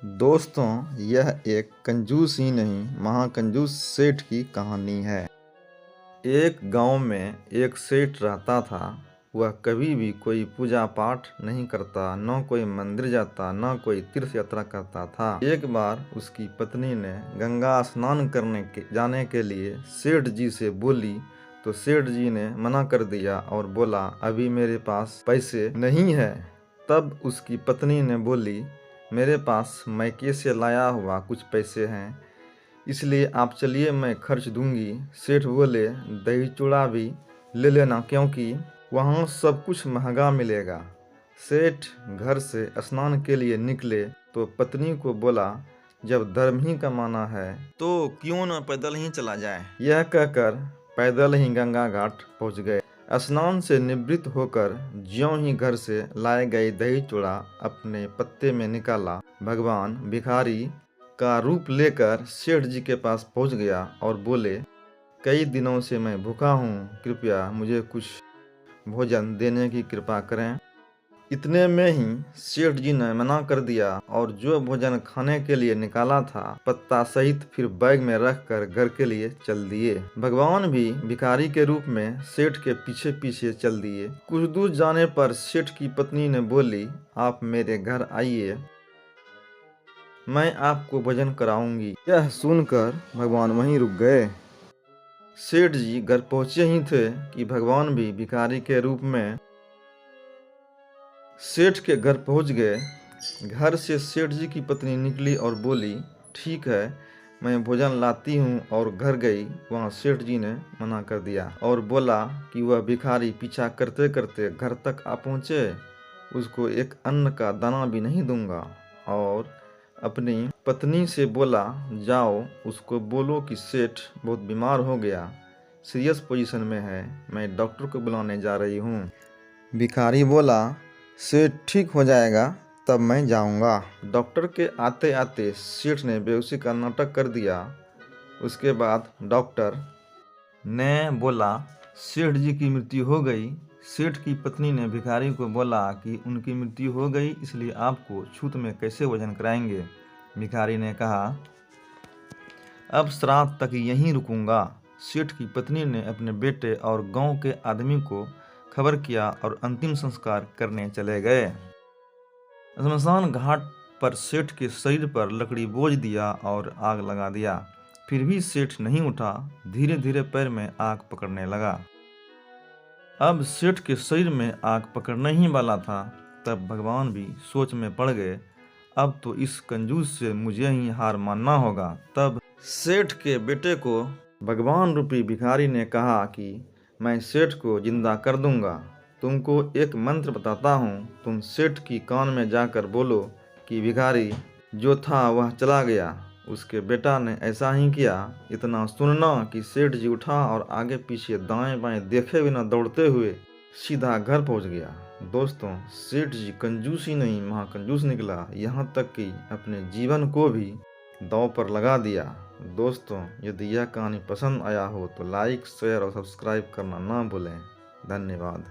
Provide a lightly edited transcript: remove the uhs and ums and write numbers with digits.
दोस्तों, यह एक कंजूस ही नहीं महाकंजूस सेठ की कहानी है। एक गांव में एक सेठ रहता था। वह कभी भी कोई पूजा पाठ नहीं करता, न कोई मंदिर जाता, न कोई तीर्थ यात्रा करता था। एक बार उसकी पत्नी ने गंगा स्नान करने जाने के लिए सेठ जी से बोली तो सेठ जी ने मना कर दिया और बोला, अभी मेरे पास पैसे नहीं है। तब उसकी पत्नी ने बोली, मेरे पास मैके से लाया हुआ कुछ पैसे हैं, इसलिए आप चलिए, मैं खर्च दूंगी। सेठ बोले, दही चूड़ा भी ले लेना, क्योंकि वहाँ सब कुछ महंगा मिलेगा। सेठ घर से स्नान के लिए निकले तो पत्नी को बोला, जब धर्म ही कमाना है तो क्यों न पैदल ही चला जाए। यह कहकर पैदल ही गंगा घाट पहुँच गए। स्नान से निवृत्त होकर ज्यों ही घर से लाए गए दही चूड़ा अपने पत्ते में निकाला, भगवान भिखारी का रूप लेकर सेठ जी के पास पहुंच गया और बोले, कई दिनों से मैं भूखा हूँ, कृपया मुझे कुछ भोजन देने की कृपा करें। इतने में ही सेठ जी ने मना कर दिया और जो भोजन खाने के लिए निकाला था पत्ता सहित फिर बैग में रखकर घर के लिए चल दिए। भगवान भी भिखारी के रूप में सेठ के पीछे पीछे चल दिए। कुछ दूर जाने पर सेठ की पत्नी ने बोली, आप मेरे घर आइए, मैं आपको भोजन कराऊंगी। यह सुनकर भगवान वहीं रुक गए। सेठ जी घर पहुंचे ही थे कि भगवान भी भिखारी के रूप में सेठ के घर पहुंच गए। घर से सेठ जी की पत्नी निकली और बोली, ठीक है, मैं भोजन लाती हूँ, और घर गई। वहाँ सेठ जी ने मना कर दिया और बोला कि वह भिखारी पीछा करते करते घर तक आ पहुँचे, उसको एक अन्न का दाना भी नहीं दूंगा। और अपनी पत्नी से बोला, जाओ उसको बोलो कि सेठ बहुत बीमार हो गया, सीरियस पोजीशन में है, मैं डॉक्टर को बुलाने जा रही हूँ। भिखारी बोला, सेठ ठीक हो जाएगा तब मैं जाऊंगा। डॉक्टर के आते आते सेठ ने बेहोशी का नाटक कर दिया। उसके बाद डॉक्टर ने बोला, सेठ जी की मृत्यु हो गई। सेठ की पत्नी ने भिखारी को बोला कि उनकी मृत्यु हो गई, इसलिए आपको छूत में कैसे भोजन कराएंगे। भिखारी ने कहा, अब श्राद्ध तक यहीं रुकूंगा। सेठ की पत्नी ने अपने बेटे और गांव के आदमी को खबर किया और अंतिम संस्कार करने चले गए। श्मशान घाट पर सेठ के शरीर पर लकड़ी बोझ दिया और आग लगा दिया। फिर भी सेठ नहीं उठा। धीरे धीरे पैर में आग पकड़ने लगा। अब सेठ के शरीर में आग पकड़ने ही वाला था, तब भगवान भी सोच में पड़ गए, अब तो इस कंजूस से मुझे ही हार मानना होगा। तब सेठ के बेटे को भगवान रूपी भिखारी ने कहा कि मैं सेठ को जिंदा कर दूंगा। तुमको एक मंत्र बताता हूँ, तुम सेठ की कान में जाकर बोलो कि भिखारी जो था वह चला गया। उसके बेटा ने ऐसा ही किया। इतना सुनना कि सेठ जी उठा और आगे पीछे दाएं बाएं देखे बिना दौड़ते हुए सीधा घर पहुंच गया। दोस्तों, सेठ जी कंजूस ही नहीं महाकंजूस निकला, यहाँ तक कि अपने जीवन को भी दांव पर लगा दिया। दोस्तों, यदि यह कहानी पसंद आया हो तो लाइक, शेयर और सब्सक्राइब करना ना भूलें। धन्यवाद।